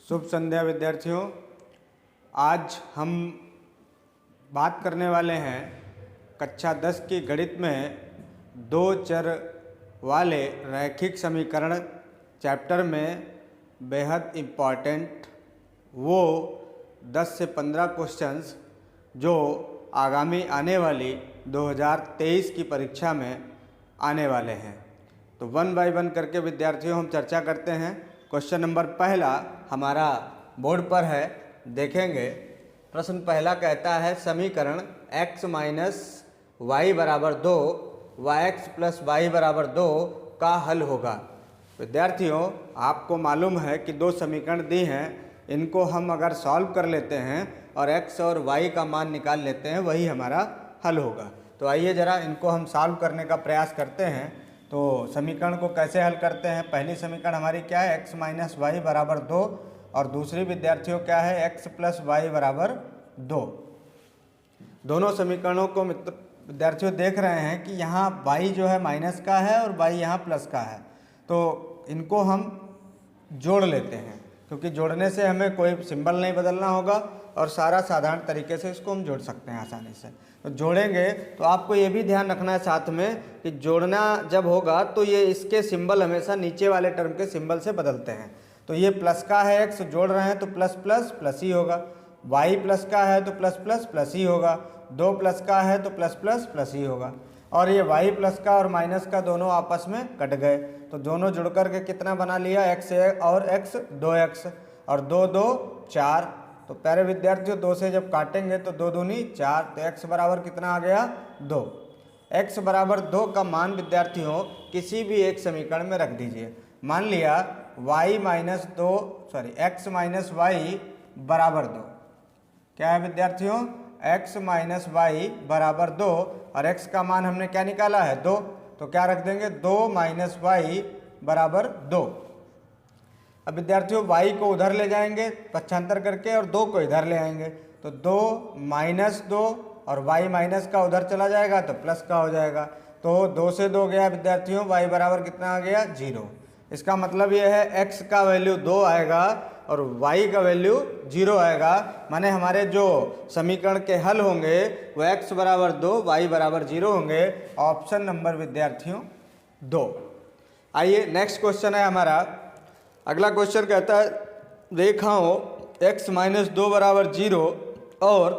शुभ संध्या विद्यार्थियों। आज हम बात करने वाले हैं कक्षा 10 की गणित में दो चर वाले रैखिक समीकरण चैप्टर में बेहद इम्पॉर्टेंट वो 10 से 15 क्वेश्चंस जो आगामी आने वाली 2023 की परीक्षा में आने वाले हैं। तो वन बाय वन करके विद्यार्थियों हम चर्चा करते हैं। क्वेश्चन नंबर पहला हमारा बोर्ड पर है, देखेंगे। प्रश्न पहला कहता है समीकरण x माइनस वाई बराबर 2 yx प्लस वाई बराबर 2 का हल होगा। विद्यार्थियों, आपको मालूम है कि दो समीकरण दी हैं, इनको हम अगर सॉल्व कर लेते हैं और x और y का मान निकाल लेते हैं, वही हमारा हल होगा। तो आइए ज़रा इनको हम सॉल्व करने का प्रयास करते हैं। तो समीकरण को कैसे हल करते हैं। पहली समीकरण हमारी क्या है, x माइनस वाई बराबर 2, और दूसरी विद्यार्थियों क्या है, x प्लस वाई बराबर 2। दोनों समीकरणों को विद्यार्थियों देख रहे हैं कि यहाँ y जो है माइनस का है और y यहाँ प्लस का है। तो इनको हम जोड़ लेते हैं, क्योंकि जोड़ने से हमें कोई सिंबल नहीं बदलना होगा और सारा साधारण तरीके से इसको हम जोड़ सकते हैं आसानी से। तो जोड़ेंगे तो आपको ये भी ध्यान रखना है साथ में कि जोड़ना जब होगा तो ये इसके सिंबल हमेशा नीचे वाले टर्म के सिंबल से बदलते हैं। तो ये प्लस का है, x जोड़ रहे हैं तो प्लस प्लस प्लस ही होगा, y प्लस का है तो प्लस प्लस प्लस ही होगा, 2 प्लस का है तो प्लस प्लस प्लस ही होगा। और ये y प्लस का और माइनस का दोनों आपस में कट गए, तो दोनों जुड़ कर के कितना बना लिया, x और x 2x, और 2 2 4। तो प्यारे विद्यार्थियों, 2 से जब काटेंगे तो 2 दूनी 4, तो x बराबर कितना आ गया, 2। x बराबर 2 का मान विद्यार्थियों किसी भी एक समीकरण में रख दीजिए। मान लिया x माइनस वाई बराबर 2, क्या है विद्यार्थियों, x माइनस वाई बराबर 2, और x का मान हमने क्या निकाला है, 2। तो क्या रख देंगे, 2 माइनस वाई बराबर 2। अब विद्यार्थियों y को उधर ले जाएंगे पक्षांतर करके और 2 को इधर ले आएंगे, तो 2 माइनस 2 और y माइनस का उधर चला जाएगा तो प्लस का हो जाएगा। तो 2 से 2 गया विद्यार्थियों, y बराबर कितना आ गया, 0। इसका मतलब ये है x का वैल्यू 2 आएगा और y का वैल्यू 0 आएगा। माने हमारे जो समीकरण के हल होंगे वो x बराबर 2 y बराबर 0 होंगे। ऑप्शन नंबर विद्यार्थियों 2। आइए नेक्स्ट क्वेश्चन है हमारा। अगला क्वेश्चन कहता है रेखाओं x माइनस 2 बराबर 0 और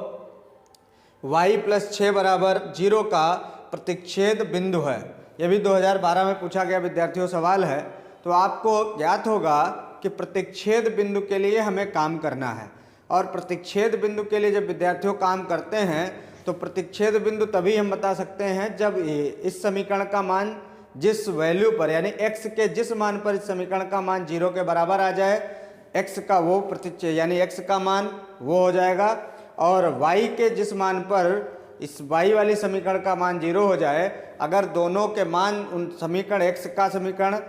y प्लस 6 बराबर 0 का प्रतिच्छेद बिंदु है। यह भी 2012 में पूछा गया विद्यार्थियों सवाल है। तो आपको ज्ञात होगा कि प्रतिच्छेद बिंदु के लिए हमें काम करना है, और प्रतिच्छेद बिंदु के लिए जब विद्यार्थियों काम करते हैं तो प्रतिच्छेद बिंदु तभी हम बता सकते हैं जब इस समीकरण का मान जिस वैल्यू पर, यानी x के जिस मान पर इस समीकरण का मान 0 के बराबर आ जाए, x का वो प्रतिच्छेद यानी x का मान वो हो जाएगा, और y के जिस मान पर इस y वाली समीकरण का मान 0 हो जाए। अगर दोनों के मान उन समीकरण x का समीकरण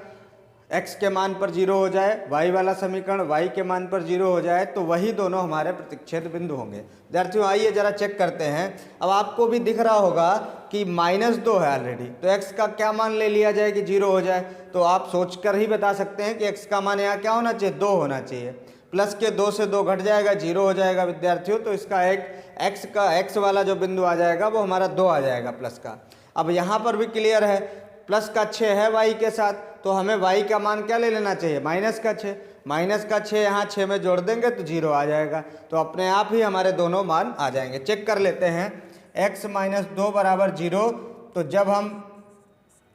x के मान पर 0 हो जाए, y वाला समीकरण y के मान पर 0 हो जाए, तो वही दोनों हमारे प्रतिच्छेद बिंदु होंगे। विद्यार्थियों आइए जरा चेक करते हैं। अब आपको भी दिख रहा होगा कि -2 है ऑलरेडी, तो x का क्या मान ले लिया जाए कि 0 हो जाए। तो आप सोचकर ही बता सकते हैं कि x का मान यहाँ क्या होना चाहिए, 2 होना चाहिए। प्लस के 2 से 2 घट जाएगा, 0 हो जाएगा विद्यार्थियों। तो इसका एक x वाला जो बिंदु आ जाएगा वो हमारा 2 आ जाएगा प्लस का। अब यहाँ पर भी क्लियर है, प्लस का 6 है y के साथ, तो हमें y का मान क्या ले लेना चाहिए, माइनस का 6। माइनस का 6 यहाँ 6 में जोड़ देंगे तो 0 आ जाएगा। तो अपने आप ही हमारे दोनों मान आ जाएंगे। चेक कर लेते हैं। x माइनस 2 बराबर 0, तो जब हम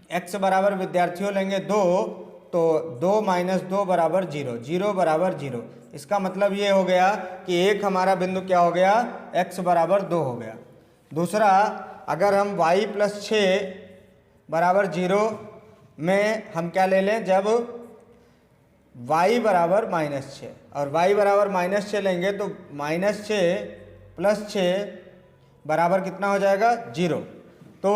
x बराबर विद्यार्थियों लेंगे 2, तो 2 माइनस 2 बराबर 0, 0 बराबर 0। इसका मतलब ये हो गया कि एक हमारा बिंदु क्या हो गया, x बराबर 2 हो गया। दूसरा, अगर हम y प्लस 6 बराबर 0 में हम क्या ले लें, जब y बराबर -6 और y बराबर -6 लेंगे तो -6 प्लस 6 बराबर कितना हो जाएगा, 0। तो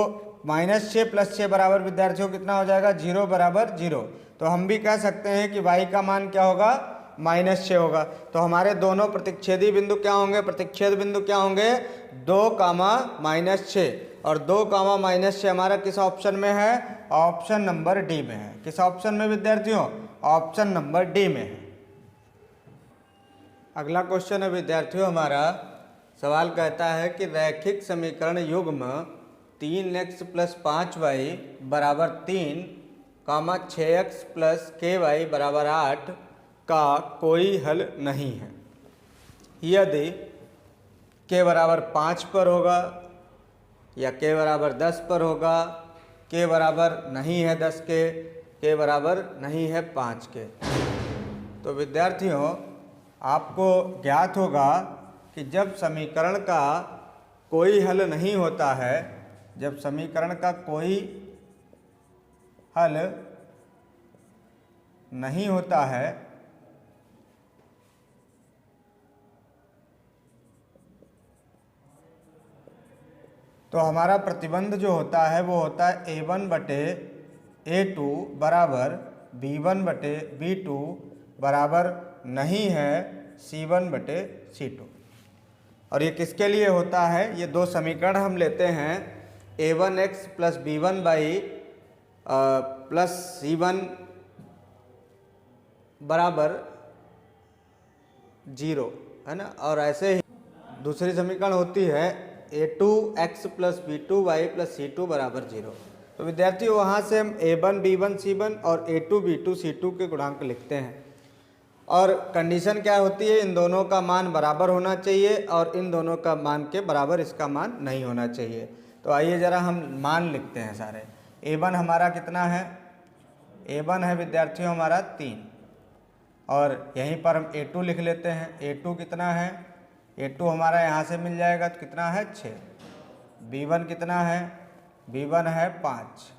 -6 प्लस 6 बराबर विद्यार्थियों कितना हो जाएगा, 0 बराबर 0। तो हम भी कह सकते हैं कि y का मान क्या होगा, -6 होगा। तो हमारे दोनों प्रतिच्छेदी बिंदु क्या होंगे, प्रतिच्छेद बिंदु क्या होंगे, 2, -6, और 2, -6 हमारा किस ऑप्शन में है, ऑप्शन नंबर डी में है। किस ऑप्शन में विद्यार्थियों, ऑप्शन नंबर डी में है। अगला क्वेश्चन है विद्यार्थियों हमारा, सवाल कहता है कि रैखिक समीकरण युग्म 3x + 5y बराबर 3, 6x + ky बराबर 8 का कोई हल नहीं है। यदि k बराबर 5 पर होगा या k बराबर 10 पर होगा, k बराबर नहीं है 10 के, k बराबर नहीं है 5 के। तो विद्यार्थियों आपको ज्ञात होगा कि जब समीकरण का कोई हल नहीं होता है, जब समीकरण का कोई हल नहीं होता है तो हमारा प्रतिबंध जो होता है वो होता है a1/a2 बराबर b1/b2 बराबर नहीं है c1/c2। और ये किसके लिए होता है? ये दो समीकरण हम लेते हैं, a1x + b1y + c1 बराबर 0 है ना। और ऐसे ही दूसरी समीकरण होती है a2x + b2y + c2 बराबर 0। तो विद्यार्थियों वहाँ से हम a1 b1 c1 और a2 b2 c2 के गुणांक लिखते हैं। और कंडीशन क्या होती है? इन दोनों का मान बराबर होना चाहिए और इन दोनों का मान के बराबर इसका मान नहीं होना चाहिए। तो आइए ज़रा हम मान लिखते हैं सारे। a1 हमारा कितना है? a1 है विद्यार्थियों हमारा 3, और यहीं पर हम a2 लिख लेते हैं। a2 कितना है? a2 हमारा यहाँ से मिल जाएगा तो कितना है? 6। b1 कितना है? b1 है 5,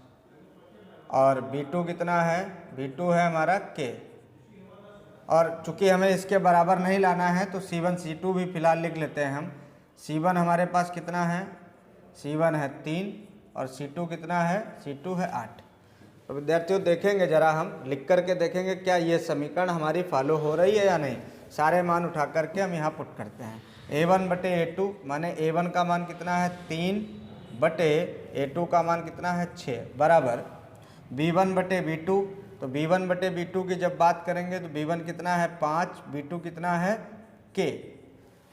और b2 कितना है? b2 है हमारा k। और चूंकि हमें इसके बराबर नहीं लाना है तो c1 c2 भी फिलहाल लिख लेते हैं हम। c1 हमारे पास कितना है? c1 है 3, और c2 कितना है? c2 है 8। तो विद्यार्थियों देखेंगे ज़रा, हम लिख करके देखेंगे क्या ये समीकरण हमारी फॉलो हो रही है या नहीं। सारे मान उठा करके हम यहाँ पुट करते हैं। a1/a2 माने a1 का मान कितना है? 3/a2 का मान कितना है? 6 बराबर b1/b2। तो b1/b2 की जब बात करेंगे तो b1 कितना है? 5, b2 कितना है? k।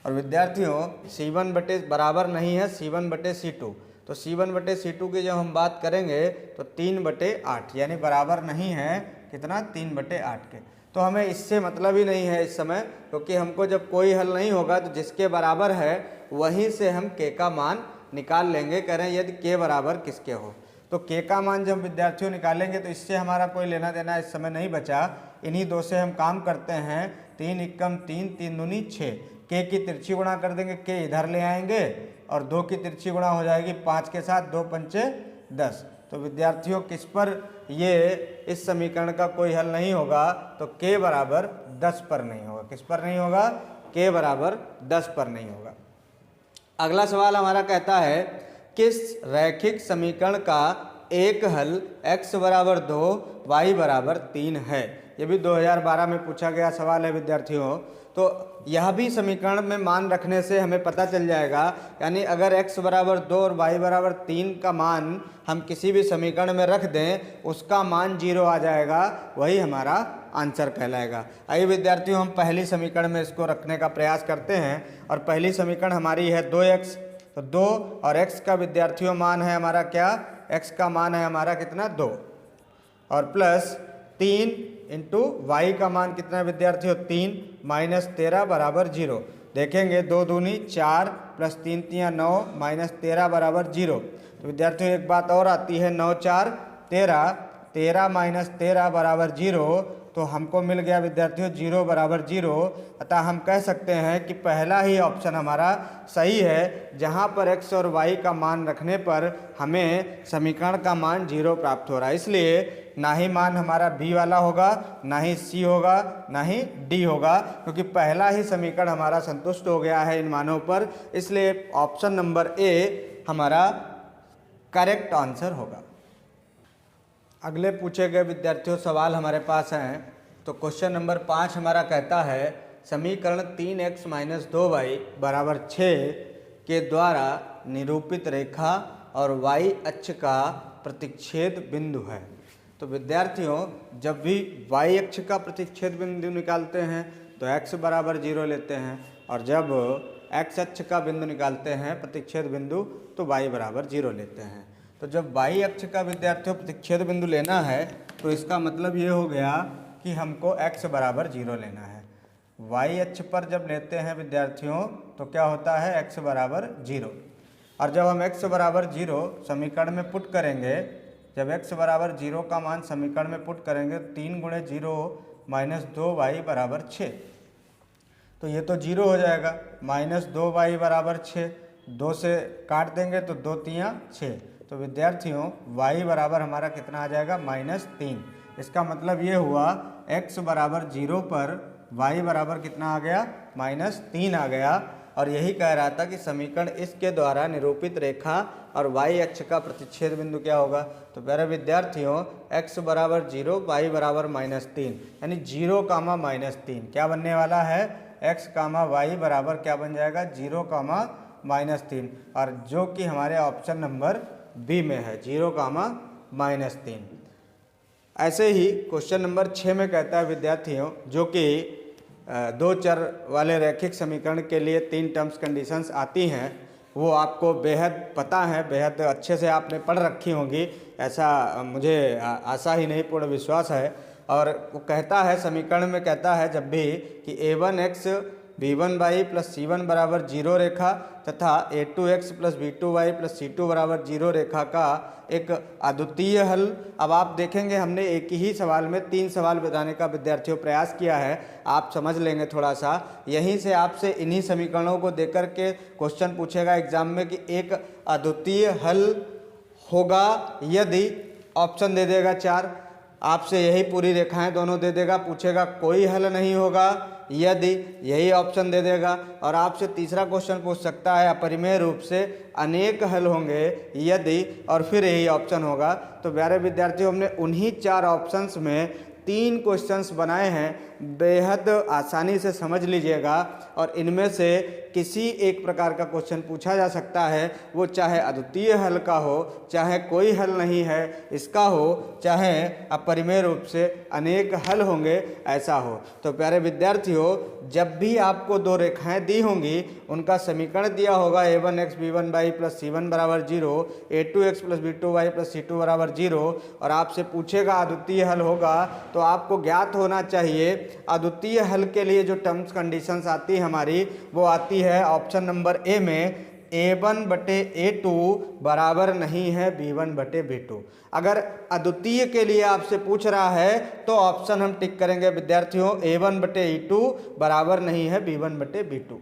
और विद्यार्थियों c1 बराबर नहीं है c1/c2। तो c1/c2 की जब हम बात करेंगे तो 3/8 यानी बराबर नहीं है कितना? 3/8 के। तो हमें इससे मतलब ही नहीं है इस समय, क्योंकि हमको जब कोई हल नहीं होगा तो जिसके बराबर है वहीं से हम k का मान निकाल लेंगे, कह रहे हैं यदि k बराबर किसके हो। तो k का मान जब विद्यार्थियों निकालेंगे तो इससे हमारा कोई लेना देना इस समय नहीं बचा। इन्हीं दो से हम काम करते हैं। 3 × 3, 3 दूनी 6। k की तिरछी गुणा कर देंगे, k इधर ले आएंगे, और 2 की तिरछी गुणा हो जाएगी 5 के साथ, 2 पंचे 10। तो विद्यार्थियों किस पर ये इस समीकरण का कोई हल नहीं होगा? तो k बराबर 10 पर नहीं होगा। किस पर नहीं होगा? k बराबर 10 पर नहीं होगा। अगला सवाल हमारा कहता है किस रैखिक समीकरण का एक हल x बराबर 2 y बराबर 3 है। ये भी 2012 में पूछा गया सवाल है विद्यार्थियों। तो यह भी समीकरण में मान रखने से हमें पता चल जाएगा, यानी अगर x बराबर 2 और y बराबर 3 का मान हम किसी भी समीकरण में रख दें उसका मान 0 आ जाएगा, वही हमारा आंसर कहलाएगा। आइए विद्यार्थियों हम पहली समीकरण में इसको रखने का प्रयास करते हैं। और पहली समीकरण हमारी है 2x। तो 2 और x का विद्यार्थियों मान है हमारा क्या? x का मान है हमारा कितना? 2, और प्लस 3 इंटू वाई का मान कितना है विद्यार्थियों? 3 - 13 बराबर 0। देखेंगे 2 दूनी 4 + 3 × 9 -13 बराबर 0। तो विद्यार्थियों एक बात और आती है, 9 × 4 = 13, 13 - 13 बराबर 0। तो हमको मिल गया विद्यार्थियों 0 बराबर 0। अतः हम कह सकते हैं कि पहला ही ऑप्शन हमारा सही है, जहां पर x और y का मान रखने पर हमें समीकरण का मान 0 प्राप्त हो रहा है। इसलिए ना ही मान हमारा b वाला होगा, ना ही c होगा, ना ही d होगा, क्योंकि पहला ही समीकरण हमारा संतुष्ट हो गया है इन मानों पर। इसलिए ऑप्शन नंबर ए हमारा करेक्ट आंसर होगा। अगले पूछे गए विद्यार्थियों सवाल हमारे पास हैं। तो क्वेश्चन नंबर 5 हमारा कहता है समीकरण 3x - 2y बराबर 6 के द्वारा निरूपित रेखा और y अक्ष का प्रतिच्छेद बिंदु है। तो विद्यार्थियों जब भी y अक्ष का प्रतिच्छेद बिंदु निकालते हैं तो x बराबर 0 लेते हैं, और जब x अक्ष का बिंदु निकालते हैं प्रतिच्छेद बिंदु तो y बराबर 0 लेते हैं। तो जब y अक्ष का विद्यार्थियों प्रतिच्छेद बिंदु लेना है तो इसका मतलब ये हो गया कि हमको x बराबर 0 लेना है। y अक्ष पर जब लेते हैं विद्यार्थियों तो क्या होता है, x बराबर 0, और जब हम x बराबर 0 समीकरण में पुट करेंगे, जब x बराबर 0 का मान समीकरण में पुट करेंगे तो 3 गुणे 0 माइनस 2y बराबर 6, तो ये तो 0 हो जाएगा। माइनस 2y बराबर 6, 2 से काट देंगे तो 2 तियाँ 6, तो विद्यार्थियों y बराबर हमारा कितना आ जाएगा, -3। इसका मतलब ये हुआ x बराबर 0 पर y बराबर कितना आ गया, -3 आ गया। और यही कह रहा था कि समीकरण इसके द्वारा निरूपित रेखा और y अक्ष का प्रतिच्छेद बिंदु क्या होगा। तो प्यारे विद्यार्थियों x बराबर 0, y बराबर -3, यानी 0, -3 क्या बनने वाला है, x, y बराबर क्या बन जाएगा, 0, -3, और जो कि हमारे ऑप्शन नंबर बी में है, 0, -3। ऐसे ही क्वेश्चन नंबर 6 में कहता है विद्यार्थियों, जो कि 2 चर वाले रैखिक समीकरण के लिए 3 टर्म्स कंडीशंस आती हैं, वो आपको बेहद पता है, बेहद अच्छे से आपने पढ़ रखी होंगी, ऐसा मुझे आशा ही नहीं पूर्ण विश्वास है। और वो कहता है समीकरण में कहता है जब भी कि a1x b1y प्लस c1 बराबर 0 रेखा तथा a2x plus b2y plus c2 बराबर 0 रेखा का एक अद्वितीय हल। अब आप देखेंगे हमने एक ही सवाल में 3 सवाल बताने का विद्यार्थियों प्रयास किया है, आप समझ लेंगे थोड़ा सा। यहीं से आपसे इन्हीं समीकरणों को देकर के क्वेश्चन पूछेगा एग्जाम में कि एक अद्वितीय हल होगा यदि, ऑप्शन दे देगा 4, आपसे यही पूरी रेखाएं दोनों दे देगा, पूछेगा कोई हल नहीं होगा यदि, यही ऑप्शन दे देगा। और आपसे तीसरा क्वेश्चन पूछ सकता है अपरिमेय रूप से अनेक हल होंगे यदि, और फिर यही ऑप्शन होगा। तो प्यारे विद्यार्थियों हमने उन्हीं 4 ऑप्शंस में 3 क्वेश्चंस बनाए हैं, बेहद आसानी से समझ लीजिएगा। और इनमें से किसी एक प्रकार का क्वेश्चन पूछा जा सकता है, वो चाहे अद्वितीय हल का हो, चाहे कोई हल नहीं है इसका हो, चाहे अपरिमेय रूप से अनेक हल होंगे ऐसा हो। तो प्यारे विद्यार्थियों जब भी आपको 2 रेखाएं दी होंगी, उनका समीकरण दिया होगा a1x b1y प्लस c1 बराबर 0, a2x plus b2y plus c2 बराबर 0, और आपसे पूछेगा अद्वितीय हल होगा, तो आपको ज्ञात होना चाहिए अद्वितीय हल के लिए जो टर्म्स कंडीशंस आती है हमारी, वो आती है ऑप्शन नंबर ए में a1/a2 बराबर नहीं है b1/b2। अगर अद्वितीय के लिए आपसे पूछ रहा है तो ऑप्शन हम टिक करेंगे विद्यार्थियों, a1/a2 बराबर नहीं है b1/b2।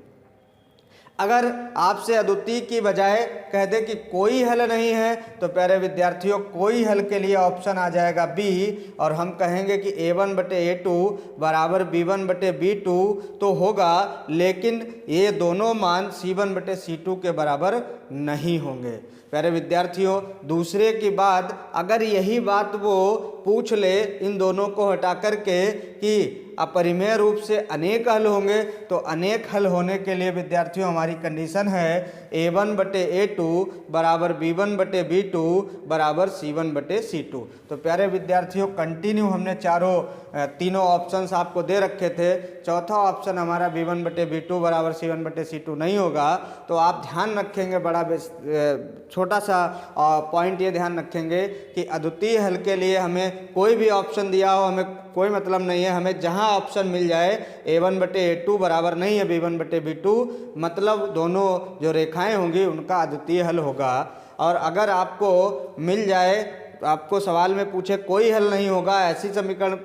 अगर आपसे अद्वितीय की बजाय कह दे कि कोई हल नहीं है, तो प्यारे विद्यार्थियों कोई हल के लिए ऑप्शन आ जाएगा बी, और हम कहेंगे कि a1/a2 बराबर b1/b2 तो होगा, लेकिन ये दोनों मान c1/c2 के बराबर नहीं होंगे। प्यारे विद्यार्थियों दूसरे की बात, अगर यही बात वो पूछ ले इन दोनों को हटा करके कि अपरिमेय रूप से अनेक हल होंगे, तो अनेक हल होने के लिए विद्यार्थियों हमारी कंडीशन है a1/a2 बराबर b1/b2 बराबर c1/c2। तो प्यारे विद्यार्थियों कंटिन्यू हमने तीनों ऑप्शंस आपको दे रखे थे, चौथा ऑप्शन हमारा b1/b2 बराबर c1/c2 नहीं होगा। तो आप ध्यान रखेंगे, बड़ा छोटा सा पॉइंट ये ध्यान रखेंगे कि अद्वितीय हल के लिए हमें कोई भी ऑप्शन दिया हो हमें कोई मतलब नहीं है, हमें जहां ऑप्शन मिल जाए a1/a2 बराबर नहीं है b1/b2, मतलब दोनों जो रेखाएं होंगी उनका अद्वितीय हल होगा। और अगर आपको मिल जाए, आपको सवाल में पूछे कोई हल नहीं होगा, ऐसी समीकरण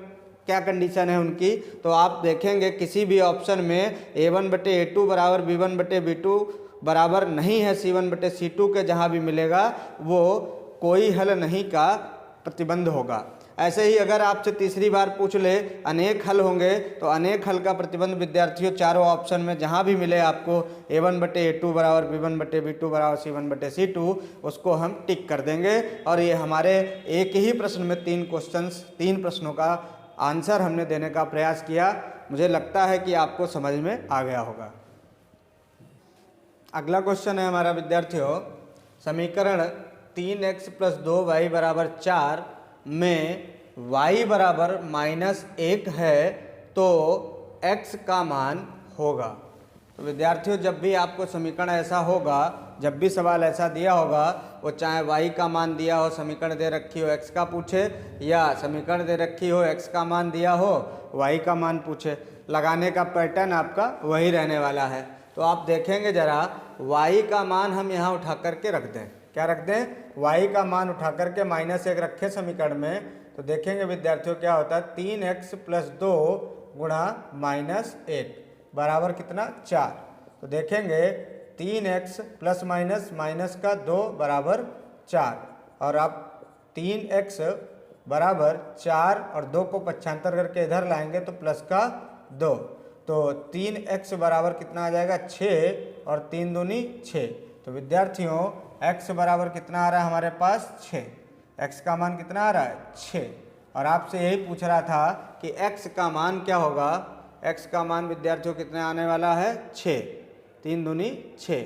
क्या कंडीशन है उनकी, तो आप देखेंगे किसी भी ऑप्शन में a1/a2 बराबर b1/b2 बराबर नहीं है c1/c2 के, जहाँ भी मिलेगा वो कोई हल नहीं का प्रतिबंध होगा। ऐसे ही अगर आपसे तीसरी बार पूछ ले अनेक हल होंगे, तो अनेक हल का प्रतिबंध विद्यार्थियों चारों ऑप्शन में जहां भी मिले आपको a1/a2 बराबर b1/b2 बराबर c1/c2, उसको हम टिक कर देंगे। और ये हमारे एक ही प्रश्न में 3 प्रश्नों का आंसर हमने देने का प्रयास किया। मुझे लगता है कि आपको समझ में आ गया होगा। अगला क्वेश्चन है हमारा विद्यार्थियों, समीकरण 3x + 2y बराबर 4 में y बराबर -1 है, तो x का मान होगा। तो विद्यार्थियों जब भी आपको समीकरण ऐसा होगा, जब भी सवाल ऐसा दिया होगा, वो चाहे y का मान दिया हो, समीकरण दे रखी हो x का पूछे, या समीकरण दे रखी हो x का मान दिया हो y का मान पूछे, लगाने का पैटर्न आपका वही रहने वाला है। तो आप देखेंगे जरा, y का मान हम यहाँ उठा करके रख दें। क्या रख दें? y का मान उठा करके -1 रखे समीकरण में, तो देखेंगे विद्यार्थियों क्या होता है, 3x + 2 गुणा -1 बराबर कितना? 4। तो देखेंगे 3x प्लस माइनस का 2 बराबर 4, और आप 3x बराबर 4 और 2 को पक्षांतर करके इधर लाएंगे तो प्लस का 2, तो 3x बराबर कितना आ जाएगा? 6, और 3 दूनी 6। तो विद्यार्थियों x बराबर कितना आ रहा है हमारे पास? 6। x का मान कितना आ रहा है? 6। और आपसे यही पूछ रहा था कि x का मान क्या होगा। x का मान विद्यार्थियों कितने आने वाला है? 6। 3 दूनी 6।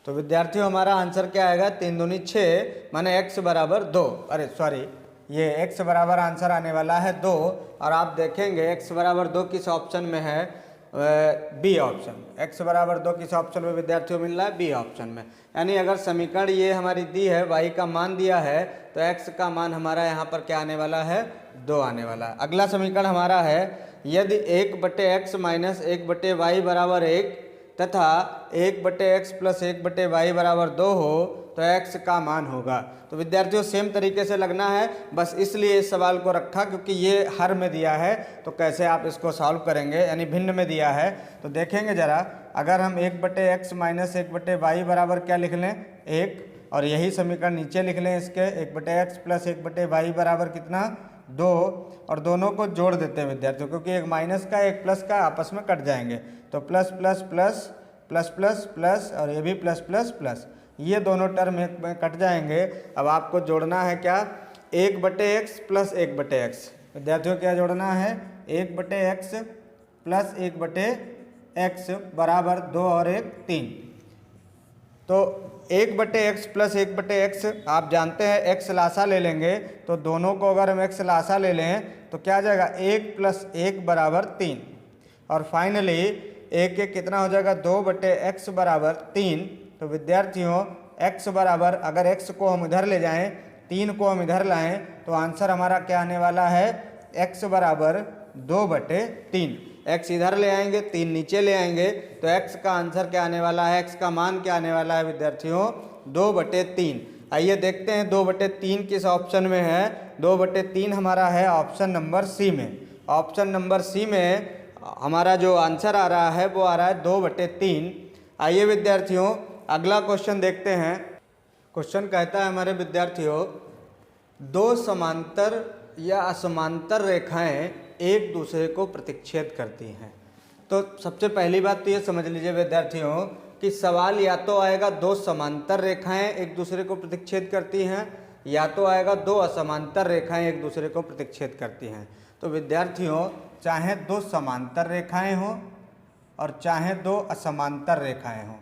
तो विद्यार्थियों हमारा आंसर क्या आएगा? 3 दूनी 6, माने x बराबर 2। अरे सॉरी, ये x बराबर आंसर आने वाला है 2। और आप देखेंगे x बराबर 2 किस ऑप्शन में है? B option. x बराबर 2 किस ऑप्शन में विद्यार्थियों मिल रहा है? बी ऑप्शन में। यानी अगर समीकरण ये हमारी दी है, y का मान दिया है, तो x का मान हमारा यहाँ पर क्या आने वाला है? 2 आने वाला है। अगला समीकरण हमारा है, यदि 1/x - 1/y बराबर 1 तथा 1/x + 1/y बराबर 2 हो तो x का मान होगा। तो विद्यार्थियों सेम तरीके से लगना है, बस इसलिए इस सवाल को रखा क्योंकि ये हर में दिया है, तो कैसे आप इसको सॉल्व करेंगे, यानी भिन्न में दिया है। तो देखेंगे जरा, अगर हम 1/x - 1/y बराबर क्या लिख लें? 1, और यही समीकरण नीचे लिख लें इसके, 1/x + 1/y बराबर कितना? 2, और दोनों को जोड़ देते हैं विद्यार्थियों, क्योंकि एक माइनस का एक प्लस का आपस में कट जाएंगे। तो plus plus plus plus plus plus, और ये भी प्लस प्लस प्लस, ये दोनों टर्म एक में कट जाएंगे। अब आपको जोड़ना है क्या? 1/x + 1/x। विद्यार्थियों क्या जोड़ना है? 1/x + 1/x बराबर 2 और 1 3। तो 1/x + 1/x आप जानते हैं x लासा ले लेंगे, तो दोनों को अगर हम x लासा ले लें तो क्या आ जाएगा? 1 + 1 बराबर 3, और फाइनली 1 1 कितना हो जाएगा? 2/x बराबर 3। तो विद्यार्थियों x बराबर, अगर x को हम इधर ले जाएं, 3 को हम इधर लाएं, तो आंसर हमारा क्या आने वाला है? x बराबर 2/3। x इधर ले आएंगे, 3 नीचे ले आएंगे, तो x का आंसर क्या आने वाला है? x का मान क्या आने वाला है विद्यार्थियों? 2/3। आइए देखते हैं 2/3 किस ऑप्शन में है। 2/3 हमारा है ऑप्शन नंबर सी में। ऑप्शन नंबर सी में हमारा जो आंसर आ रहा है वो आ रहा है 2/3। आइए विद्यार्थियों अगला क्वेश्चन देखते हैं। क्वेश्चन कहता है हमारे विद्यार्थियों, 2 समांतर या असमांतर रेखाएं एक दूसरे को प्रतिच्छेद करती हैं। तो सबसे पहली बात तो ये समझ लीजिए विद्यार्थियों कि सवाल या तो आएगा 2 समांतर रेखाएं एक दूसरे को प्रतिच्छेद करती हैं, या तो आएगा 2 असमांतर रेखाएं एक दूसरे को प्रतिच्छेद करती हैं। तो विद्यार्थियों चाहे 2 समांतर रेखाएं हों और चाहे 2 असमांतर रेखाएं हों,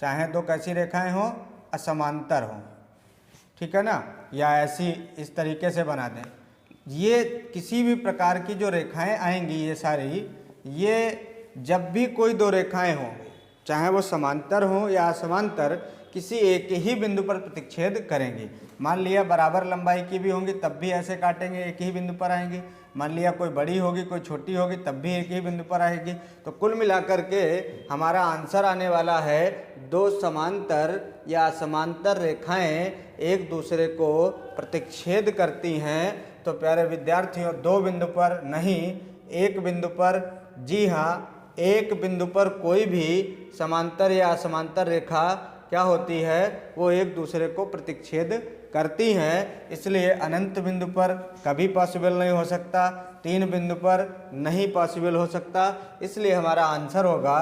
चाहे 2 कैसी रेखाएं हों? असमांतर हों, ठीक है ना, या ऐसी इस तरीके से बना दें। ये किसी भी प्रकार की जो रेखाएं आएंगी, ये सारी, ये जब भी कोई 2 रेखाएं हों, चाहे वो समांतर हों या असमांतर, किसी एक ही बिंदु पर प्रतिच्छेद करेंगी। मान लिया बराबर लंबाई की भी होंगी तब भी ऐसे काटेंगे, एक ही बिंदु पर आएंगी। मान लिया कोई बड़ी होगी कोई छोटी होगी तब भी एक ही बिंदु पर आएगी। तो कुल मिलाकर के हमारा आंसर आने वाला है 2 समांतर या असमांतर रेखाएं एक दूसरे को प्रतिच्छेद करती हैं। तो प्यारे विद्यार्थियों 2 बिंदु पर नहीं, एक बिंदु पर, जी हाँ, एक बिंदु पर कोई भी समांतर या असमांतर रेखा क्या होती है? वो एक दूसरे को प्रतिच्छेद करती हैं। इसलिए अनंत बिंदु पर कभी पॉसिबल नहीं हो सकता, 3 बिंदु पर नहीं पॉसिबल हो सकता। इसलिए हमारा आंसर होगा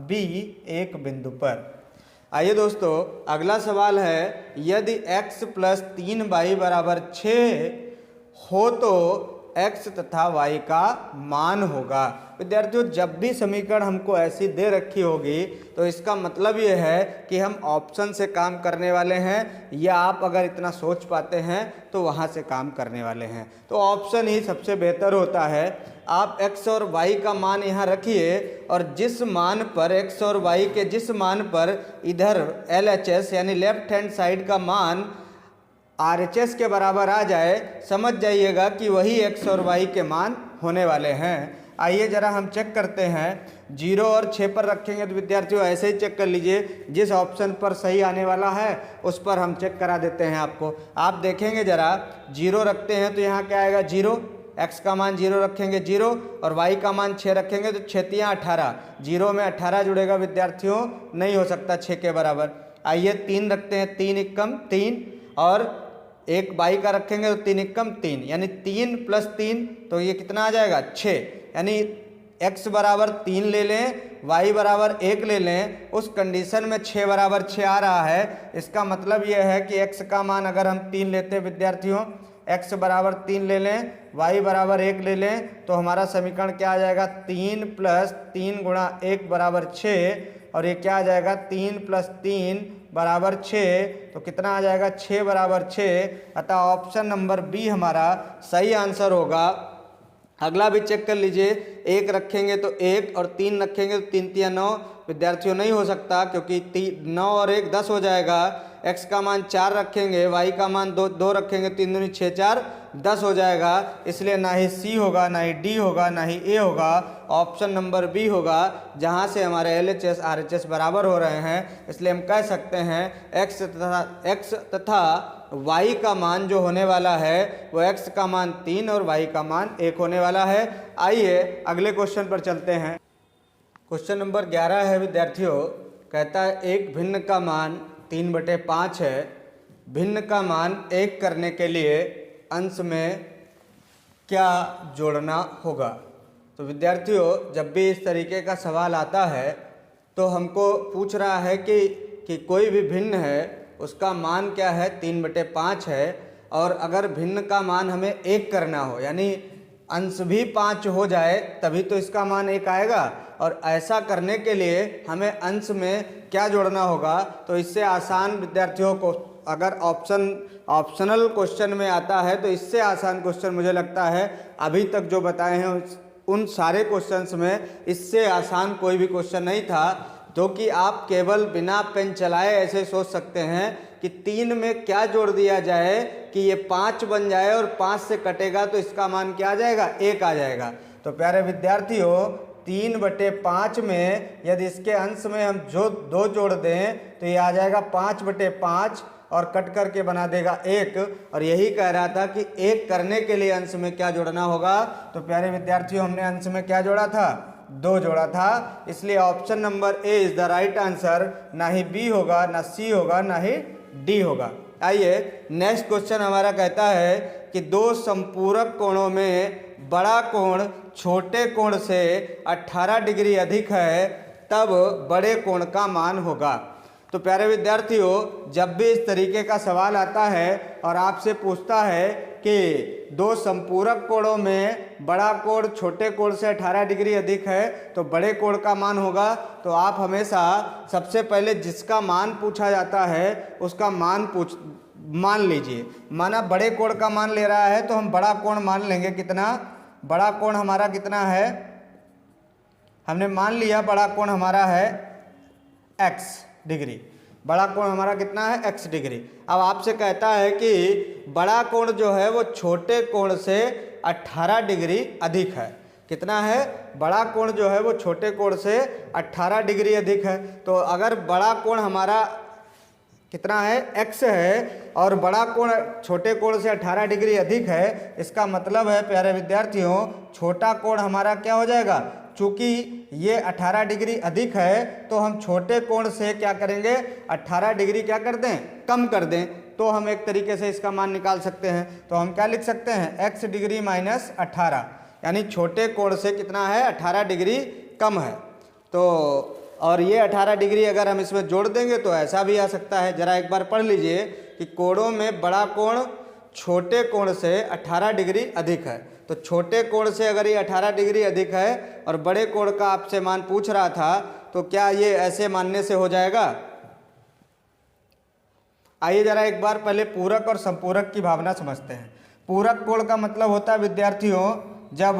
बी, एक बिंदु पर। आइए दोस्तों अगला सवाल है, यदि x + 3y बराबर 6 हो तो x तथा y का मान होगा। विद्यार्थियों जब भी समीकरण हमको ऐसी दे रखी होगी तो इसका मतलब ये है कि हम ऑप्शन से काम करने वाले हैं, या आप अगर इतना सोच पाते हैं तो वहाँ से काम करने वाले हैं। तो ऑप्शन ही सबसे बेहतर होता है। आप x और y का मान यहाँ रखिए और जिस मान पर x और y के जिस मान पर इधर LHS यानी लेफ्ट हैंड साइड का मान RHS के बराबर आ जाए, समझ जाइएगा कि वही x और y के मान होने वाले हैं। आइए जरा हम चेक करते हैं। 0 और 6 पर रखेंगे तो विद्यार्थियों ऐसे ही चेक कर लीजिए, जिस ऑप्शन पर सही आने वाला है उस पर हम चेक करा देते हैं आपको। आप देखेंगे जरा 0 रखते हैं तो यहाँ क्या आएगा 0, x का मान 0 रखेंगे 0 और y का मान 6 रखेंगे तो 6 × 18, 0 में 18 जुड़ेगा विद्यार्थियों, नहीं हो सकता 6 के बराबर। आइए 3 रखते हैं, 3 एकम 3 और एक y का रखेंगे तो 3 एकम 3 यानी 3 + 3 तो ये कितना आ जाएगा 6, यानी x बराबर 3 ले लें, y बराबर 1 ले लें, उस कंडीशन में 6 बराबर 6 आ रहा है। इसका मतलब ये है कि x का मान अगर हम 3 लेते हैं विद्यार्थियों, x बराबर 3 ले लें, y बराबर 1 ले लें तो हमारा समीकरण क्या आ जाएगा 3 + 3 × 1 बराबर 6 और ये क्या आ जाएगा 3 + 3 बराबर 6, तो कितना आ जाएगा 6 बराबर 6। अतः ऑप्शन नंबर बी हमारा सही आंसर होगा। अगला भी चेक कर लीजिए, 1 रखेंगे तो 1 और 3 रखेंगे तो 3 × 3 = 9। विद्यार्थियों नहीं हो सकता क्योंकि 9 और 1 10 हो जाएगा। x का मान 4 रखेंगे, y का मान 2 रखेंगे, 3 दूनी 6 4 10 हो जाएगा। इसलिए ना ही C होगा, ना ही D होगा, ना ही A होगा, ऑप्शन नंबर बी होगा जहां से हमारे LHS RHS बराबर हो रहे हैं। इसलिए हम कह सकते हैं x तथा y का मान जो होने वाला है वो x का मान 3 और y का मान 1 होने वाला है। आइए अगले क्वेश्चन पर चलते हैं। क्वेश्चन नंबर 11 है विद्यार्थियों, कहता है एक भिन्न का मान 3/5 है। भिन्न का मान 1 करने के लिए अंश में क्या जोड़ना होगा। तो विद्यार्थियों जब भी इस तरीके का सवाल आता है तो हमको पूछ रहा है कि कोई भी भिन्न है उसका मान क्या है 3/5 है, और अगर भिन्न का मान हमें 1 करना हो यानी अंश भी 5 हो जाए तभी तो इसका मान 1 आएगा, और ऐसा करने के लिए हमें अंश में क्या जोड़ना होगा। तो इससे आसान विद्यार्थियों को अगर ऑप्शनल क्वेश्चन में आता है तो इससे आसान क्वेश्चन मुझे लगता है अभी तक जो बताए हैं उन सारे क्वेश्चंस में इससे आसान कोई भी क्वेश्चन नहीं था। जो कि आप केवल बिना पेन चलाए ऐसे सोच सकते हैं कि 3 में क्या जोड़ दिया जाए कि ये 5 बन जाए और 5 से कटेगा तो इसका मान क्या आ जाएगा 1 आ जाएगा। तो प्यारे विद्यार्थियों 3/5 में यदि इसके अंश में हम जो 2 जोड़ दें तो ये आ जाएगा 5/5 और कट करके बना देगा 1, और यही कह रहा था कि 1 करने के लिए अंश में क्या जोड़ना होगा। तो प्यारे विद्यार्थियों हमने अंश में क्या जोड़ा था 2 जोड़ा था, इसलिए option number A is the right answer. ना ही बी होगा, ना सी होगा, ना ही डी होगा। आइए नेक्स्ट क्वेश्चन हमारा कहता है कि 2 संपूरक कोणों में बड़ा कोण छोटे कोण से 18 डिग्री अधिक है तब बड़े कोण का मान होगा। तो प्यारे विद्यार्थियों जब भी इस तरीके का सवाल आता है और आपसे पूछता है कि 2 संपूरक कोणों में बड़ा कोण छोटे कोण से 18 डिग्री अधिक है तो बड़े कोण का मान होगा, तो आप हमेशा सबसे पहले जिसका मान पूछा जाता है उसका मान लीजिए। माना बड़े कोण का मान ले रहा है तो हम बड़ा कोण मान लेंगे। कितना बड़ा कोण हमारा कितना है, हमने मान लिया बड़ा कोण हमारा है x डिग्री। बड़ा कोण हमारा कितना है x डिग्री। अब आपसे कहता है कि बड़ा कोण जो है वो छोटे कोण से 18 डिग्री अधिक है। कितना है, बड़ा कोण जो है वो छोटे कोण से 18 डिग्री अधिक है। तो अगर बड़ा कोण हमारा कितना है x है और बड़ा कोण छोटे कोण से 18 डिग्री अधिक है, इसका मतलब है प्यारे विद्यार्थियों छोटा कोण हमारा क्या हो जाएगा, चूंकि ये 18 डिग्री अधिक है तो हम छोटे कोण से क्या करेंगे 18 डिग्री क्या कर दें कम कर दें, तो हम एक तरीके से इसका मान निकाल सकते हैं। तो हम क्या लिख सकते हैं x डिग्री माइनस 18, यानी छोटे कोण से कितना है 18 डिग्री कम है। तो और ये 18 डिग्री अगर हम इसमें जोड़ देंगे तो ऐसा भी आ सकता है। जरा एक बार पढ़ लीजिए कि कोणों में बड़ा कोण छोटे कोण से 18 डिग्री अधिक है। तो छोटे कोण से अगर ये 18 डिग्री अधिक है और बड़े कोण का आपसे मान पूछ रहा था, तो क्या ये ऐसे मानने से हो जाएगा? आइए जरा एक बार पहले पूरक और संपूरक की भावना समझते हैं। पूरक कोण का मतलब होता है विद्यार्थियों, जब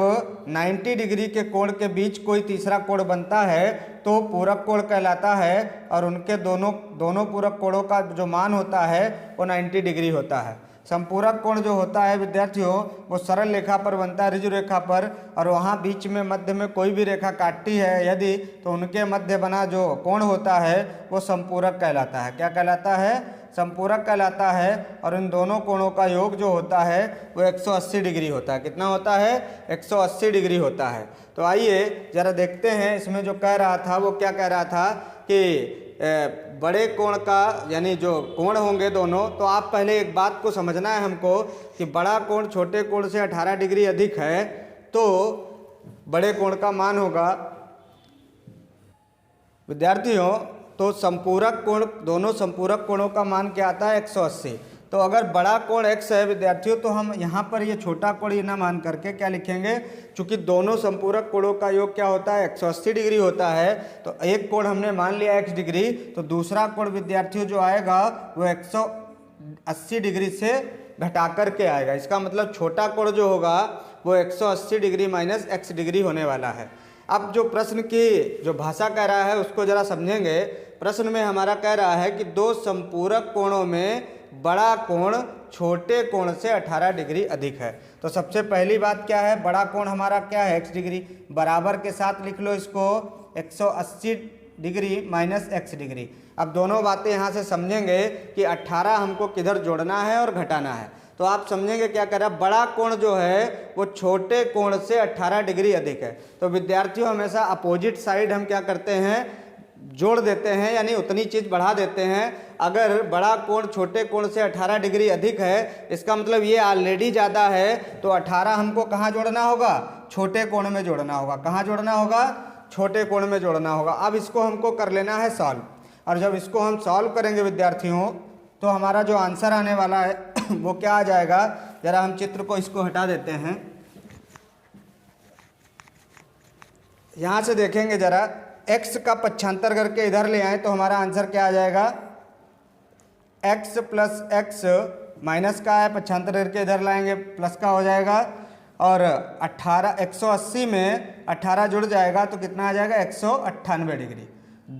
90 डिग्री के कोण के बीच कोई तीसरा कोण बनता है तो पूरक कोण कहलाता है, और उनके दोनों पूरक कोणों का जो मान होता है वो 90 डिग्री होता है। संपूरक कोण जो होता है विद्यार्थियों, वो सरल रेखा पर बनता है, ऋजु रेखा पर, और वहाँ बीच में मध्य में कोई भी रेखा काटती है यदि, तो उनके मध्य बना जो कोण होता है वो संपूरक कहलाता है। क्या कहलाता है? संपूरक कहलाता है। और इन दोनों कोणों का योग जो होता है वो 180 डिग्री होता है। कितना होता है? 180 डिग्री होता है। तो आइए जरा देखते हैं इसमें जो कह रहा था वो क्या कह रहा था कि बड़े कोण का यानी जो कोण होंगे दोनों, तो आप पहले एक बात को समझना है हमको कि बड़ा कोण छोटे कोण से 18 डिग्री अधिक है तो बड़े कोण का मान होगा विद्यार्थियों, तो संपूरक कोण, दोनों संपूरक कोणों का मान क्या आता है? 180। तो अगर बड़ा कोण x है विद्यार्थियों, तो हम यहाँ पर ये छोटा कोण ये ना मान करके क्या लिखेंगे, चूंकि दोनों संपूरक कोणों का योग क्या होता है? 180 डिग्री होता है। तो एक कोण हमने मान लिया x डिग्री, तो दूसरा कोण विद्यार्थियों जो आएगा वो 180 डिग्री से घटा करके आएगा। इसका मतलब छोटा कोण जो होगा वो 180 डिग्री माइनस x डिग्री होने वाला है। अब जो प्रश्न की जो भाषा कह रहा है उसको जरा समझेंगे। प्रश्न में हमारा कह रहा है कि दो संपूरक कोणों में बड़ा कोण छोटे कोण से 18 डिग्री अधिक है। तो सबसे पहली बात क्या है? बड़ा कोण हमारा क्या है? x degree. बराबर के साथ लिख लो इसको 180 डिग्री माइनस x डिग्री। अब दोनों बातें यहाँ से समझेंगे कि 18 हमको किधर जोड़ना है और घटाना है। तो आप समझेंगे क्या कर रहा है? बड़ा कोण जो है वो छोटे कोण से 18 डिग्री अधिक है। तो विद्यार्थियों हमेशा अपोजिट साइड हम क्या करते हैं? जोड़ देते हैं, यानी उतनी चीज़ बढ़ा देते हैं। अगर बड़ा कोण छोटे कोण से 18 डिग्री अधिक है, इसका मतलब ये ऑलरेडी ज़्यादा है, तो 18 हमको कहाँ जोड़ना होगा? छोटे कोण में जोड़ना होगा। कहाँ जोड़ना होगा? छोटे कोण में जोड़ना होगा। अब इसको हमको कर लेना है सॉल्व, और जब इसको हम सॉल्व करेंगे विद्यार्थियों, तो हमारा जो आंसर आने वाला है वो क्या आ जाएगा? जरा हम चित्र को इसको हटा देते हैं। यहाँ से देखेंगे जरा, x का पक्षांतर करके इधर ले आए तो हमारा आंसर क्या आ जाएगा? x प्लस एक्स माइनस का है, पक्षांतर करके इधर लाएंगे प्लस का हो जाएगा, और 180 में 18 जुड़ जाएगा तो कितना आ जाएगा? 198 डिग्री।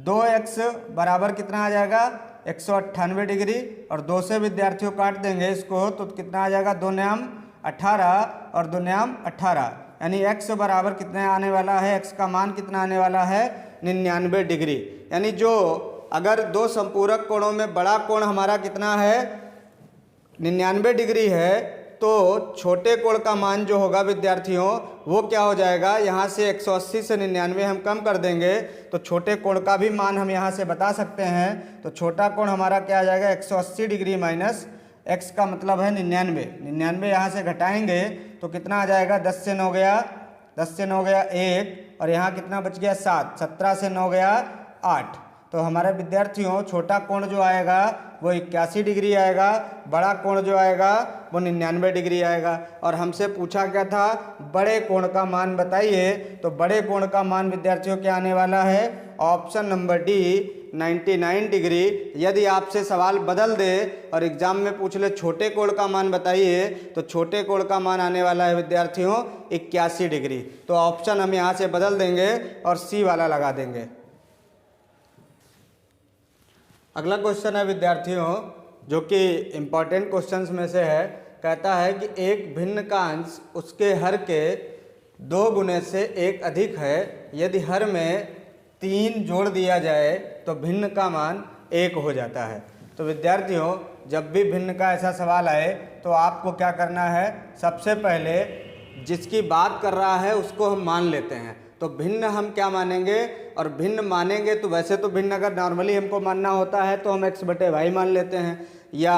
2x बराबर कितना आ जाएगा? 198 डिग्री, और 2 से विद्यार्थियों काट देंगे इसको तो कितना आ जाएगा? 2 न्याम 18 और 2 न्याम 18, यानी x बराबर कितने आने वाला है? x का मान कितना आने वाला है? 99 डिग्री। यानी जो अगर दो संपूरक कोणों में बड़ा कोण हमारा कितना है? 99 डिग्री है, तो छोटे कोण का मान जो होगा विद्यार्थियों वो क्या हो जाएगा? यहाँ से 180 से 99 हम कम कर देंगे तो छोटे कोण का भी मान हम यहाँ से बता सकते हैं। तो छोटा कोण हमारा क्या आ जाएगा? 180 डिग्री माइनस x का मतलब है 99। 99 यहाँ से घटाएंगे तो कितना आ जाएगा? 10 से 9 गया, 10 से 9 गया 1, और यहाँ कितना बच गया? 7। 17 से 9 गया 8। तो हमारे विद्यार्थियों छोटा कोण जो आएगा वो 81 डिग्री आएगा, बड़ा कोण जो आएगा वो 99 डिग्री आएगा। और हमसे पूछा क्या था? बड़े कोण का मान बताइए। तो बड़े कोण का मान विद्यार्थियों क्या आने वाला है? Option number D 99 degree. यदि आपसे सवाल बदल दे और एग्जाम में पूछ ले छोटे कोण का मान बताइए, तो छोटे कोण का मान आने वाला है विद्यार्थियों 81 डिग्री। तो ऑप्शन हम यहाँ से बदल देंगे और सी वाला लगा देंगे। अगला क्वेश्चन है विद्यार्थियों जो कि इम्पॉर्टेंट क्वेश्चंस में से है। कहता है कि एक भिन्न का अंश उसके हर के 2 गुने से 1 अधिक है। यदि हर में 3 जोड़ दिया जाए तो भिन्न का मान 1 हो जाता है। तो विद्यार्थियों जब भी भिन्न का ऐसा सवाल आए तो आपको क्या करना है? सबसे पहले जिसकी बात कर रहा है उसको हम मान लेते हैं। तो भिन्न हम क्या मानेंगे? और भिन्न मानेंगे तो वैसे तो भिन्न अगर नॉर्मली हमको मानना होता है तो हम x बटे वाई मान लेते हैं या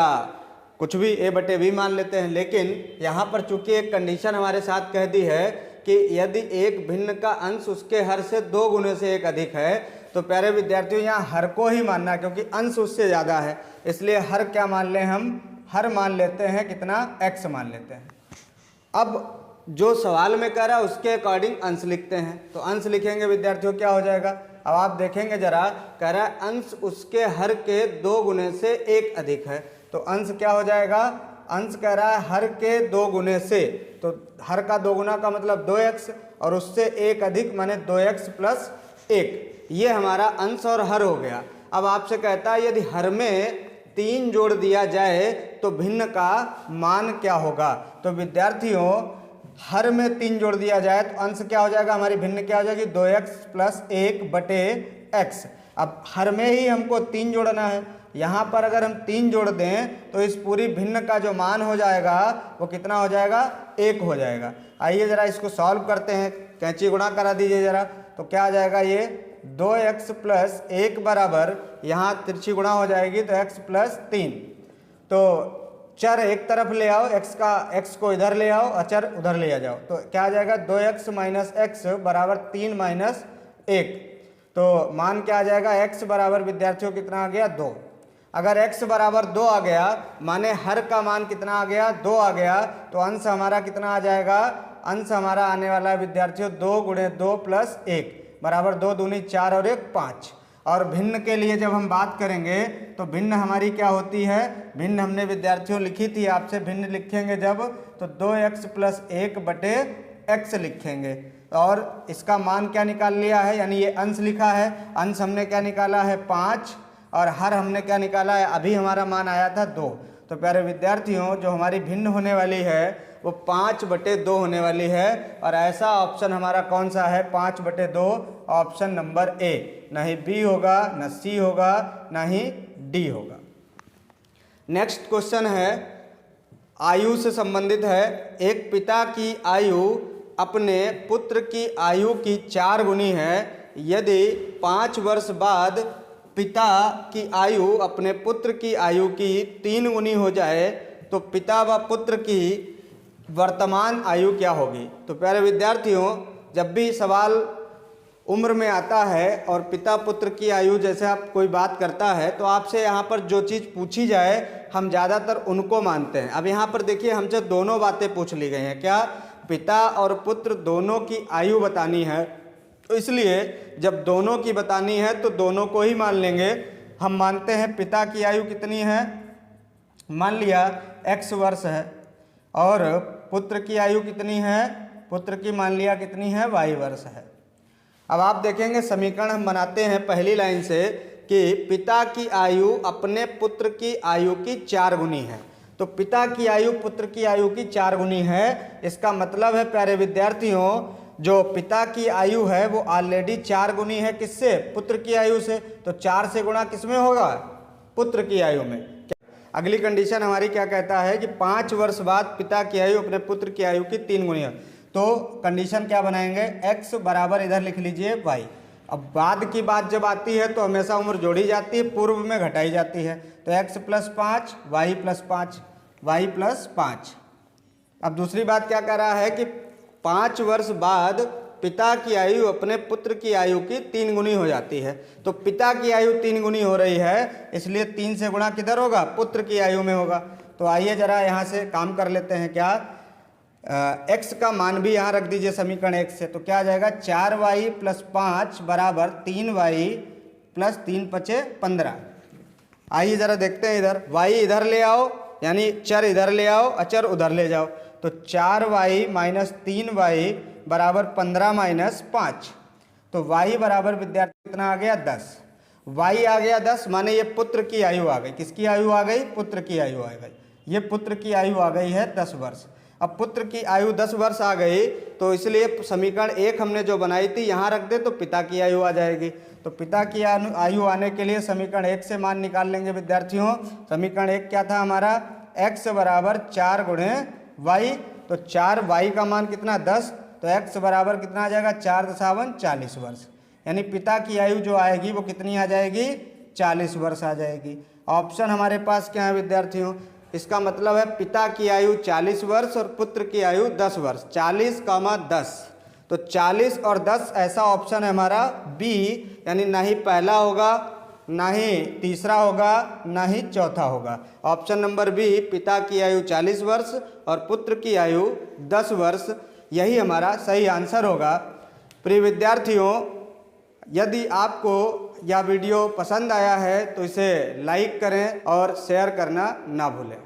कुछ भी a बटे b मान लेते हैं। लेकिन यहाँ पर चूंकि एक कंडीशन हमारे साथ कह दी है कि यदि एक भिन्न का अंश उसके हर से 2 गुने से 1 अधिक है, तो प्यारे विद्यार्थियों यहाँ हर को ही मानना, क्योंकि अंश उससे ज़्यादा है, इसलिए हर क्या मान लें हम? हर मान लेते हैं कितना, x मान लेते हैं। अब जो सवाल में कह रहा है उसके अकॉर्डिंग अंश लिखते हैं। तो अंश लिखेंगे विद्यार्थियों, क्या हो जाएगा, अब आप देखेंगे जरा, कह रहा है अंश उसके हर के 2 गुने से 1 अधिक है। तो अंश क्या हो जाएगा, अंश कह रहा है हर के 2 गुने से, तो हर का 2 गुना का मतलब 2x और उससे 1 अधिक माने 2x प्लस 1, ये हमारा अंश और हर हो गया। अब आपसे कहता है यदि हर में 3 जोड़ दिया जाए तो भिन्न का मान क्या होगा। तो विद्यार्थियों हर में 3 जोड़ दिया जाए तो अंश क्या हो जाएगा, हमारी भिन्न क्या हो जाएगी, 2x प्लस 1 बटे x। अब हर में ही हमको 3 जोड़ना है, यहाँ पर अगर हम 3 जोड़ दें तो इस पूरी भिन्न का जो मान हो जाएगा वो कितना हो जाएगा, 1 हो जाएगा। आइए जरा इसको सॉल्व करते हैं, कैंची गुणा करा दीजिए जरा, तो क्या आ जाएगा, ये 2x प्लस 1 बराबर, यहाँ तिरछी गुणा हो जाएगी तो x प्लस 3। तो चर एक तरफ ले आओ, x को इधर ले आओ, अचर उधर ले आ जाओ, तो क्या आ जाएगा, 2x माइनस x बराबर 3 माइनस 1। तो मान क्या आ जाएगा, x बराबर विद्यार्थियों कितना आ गया, 2। अगर x बराबर 2 आ गया माने हर का मान कितना आ गया, 2 आ गया, तो अंश हमारा कितना आ जाएगा, अंश हमारा आने वाला है विद्यार्थियों 2 गुणे 2 प्लस 1 बराबर 2 दूनी 4 और 1 5। और भिन्न के लिए जब हम बात करेंगे तो भिन्न हमारी क्या होती है, भिन्न हमने विद्यार्थियों लिखी थी आपसे, भिन्न लिखेंगे जब तो 2x प्लस 1 बटे x लिखेंगे। और इसका मान क्या निकाल लिया है, यानी ये अंश लिखा है, अंश हमने क्या निकाला है 5 और हर हमने क्या निकाला है, अभी हमारा मान आया था 2। तो प्यारे विद्यार्थियों जो हमारी भिन्न होने वाली है वो 5/2 होने वाली है, और ऐसा ऑप्शन हमारा कौन सा है, 5/2, ऑप्शन नंबर ए, ना ही बी होगा, ना सी होगा, ना ही डी होगा। नेक्स्ट क्वेश्चन है, आयु से संबंधित है। एक पिता की आयु अपने पुत्र की आयु की 4 गुनी है। यदि 5 वर्ष बाद पिता की आयु अपने पुत्र की आयु की 3 गुनी हो जाए तो पिता व पुत्र की वर्तमान आयु क्या होगी। तो प्यारे विद्यार्थियों जब भी सवाल उम्र में आता है और पिता पुत्र की आयु जैसे आप कोई बात करता है तो आपसे यहाँ पर जो चीज़ पूछी जाए हम ज़्यादातर उनको मानते हैं। अब यहाँ पर देखिए हमसे दोनों बातें पूछ ली गई हैं, क्या, पिता और पुत्र दोनों की आयु बतानी है, तो इसलिए जब दोनों की बतानी है तो दोनों को ही मान लेंगे। हम मानते हैं पिता की आयु कितनी है, मान लिया x वर्ष है, और पुत्र की आयु कितनी है, पुत्र की मान लिया कितनी है, y वर्ष है। अब आप देखेंगे समीकरण हम बनाते हैं पहली लाइन से कि पिता की आयु अपने पुत्र की आयु की 4 गुनी है। तो पिता की आयु पुत्र की आयु की 4 गुनी है, इसका मतलब है प्यारे विद्यार्थियों जो पिता की आयु है वो ऑलरेडी 4 गुनी है, किससे, पुत्र की आयु से। तो 4 से गुणा किसमें होगा, पुत्र की आयु में। अगली कंडीशन हमारी क्या कहता है कि 5 वर्ष बाद पिता की आयु अपने पुत्र की आयु की 3 गुनी है। तो कंडीशन क्या बनाएंगे, x बराबर इधर लिख लीजिए y। अब बाद की बात जब आती है तो हमेशा उम्र जोड़ी जाती है, पूर्व में घटाई जाती है। तो x plus 5 y plus 5 y plus 5। अब दूसरी बात क्या कह रहा है कि 5 वर्ष बाद पिता की आयु अपने पुत्र की आयु की 3 गुनी हो जाती है। तो पिता की आयु 3 गुनी हो रही है, इसलिए 3 से गुणा किधर होगा, पुत्र की आयु में होगा। तो आइए जरा यहाँ से काम कर लेते हैं, क्या, x का मान भी यहाँ रख दीजिए समीकरण 1 से। तो क्या आ जाएगा, 4y प्लस 5 बराबर 3y प्लस 3 पचे 15। आइए जरा देखते हैं, इधर y इधर ले आओ, यानी चर इधर ले आओ, अचर उधर ले जाओ। तो 4y माइनस 3y बराबर 15 माइनस 5। तो y बराबर विद्यार्थी कितना आ गया, 10। y आ गया 10 माने ये पुत्र की आयु आ गई, किसकी आयु आ गई, पुत्र की आयु आ गई। ये पुत्र की आयु आ गई है 10 वर्ष। अब पुत्र की आयु 10 वर्ष आ गई तो इसलिए समीकरण 1 हमने जो बनाई थी यहाँ रख दे तो पिता की आयु आ जाएगी। तो पिता की आयु आने के लिए समीकरण 1 से मान निकाल लेंगे विद्यार्थियों। समीकरण 1 क्या था हमारा, x बराबर 4 गुणे y। तो 4y का मान कितना, 10। तो x बराबर कितना आ जाएगा, 4 दशावन 40 वर्ष। यानी पिता की आयु जो आएगी वो कितनी आ जाएगी, 40 वर्ष आ जाएगी। ऑप्शन हमारे पास क्या है विद्यार्थियों, इसका मतलब है पिता की आयु 40 वर्ष और पुत्र की आयु 10 वर्ष, 40, 10। तो 40 और 10 ऐसा ऑप्शन है हमारा बी, यानी ना ही पहला होगा ना ही तीसरा होगा, ना ही चौथा होगा। ऑप्शन नंबर बी, पिता की आयु 40 वर्ष और पुत्र की आयु 10 वर्ष, यही हमारा सही आंसर होगा। प्रिय विद्यार्थियों, यदि आपको यह वीडियो पसंद आया है तो इसे लाइक करें और शेयर करना ना भूलें।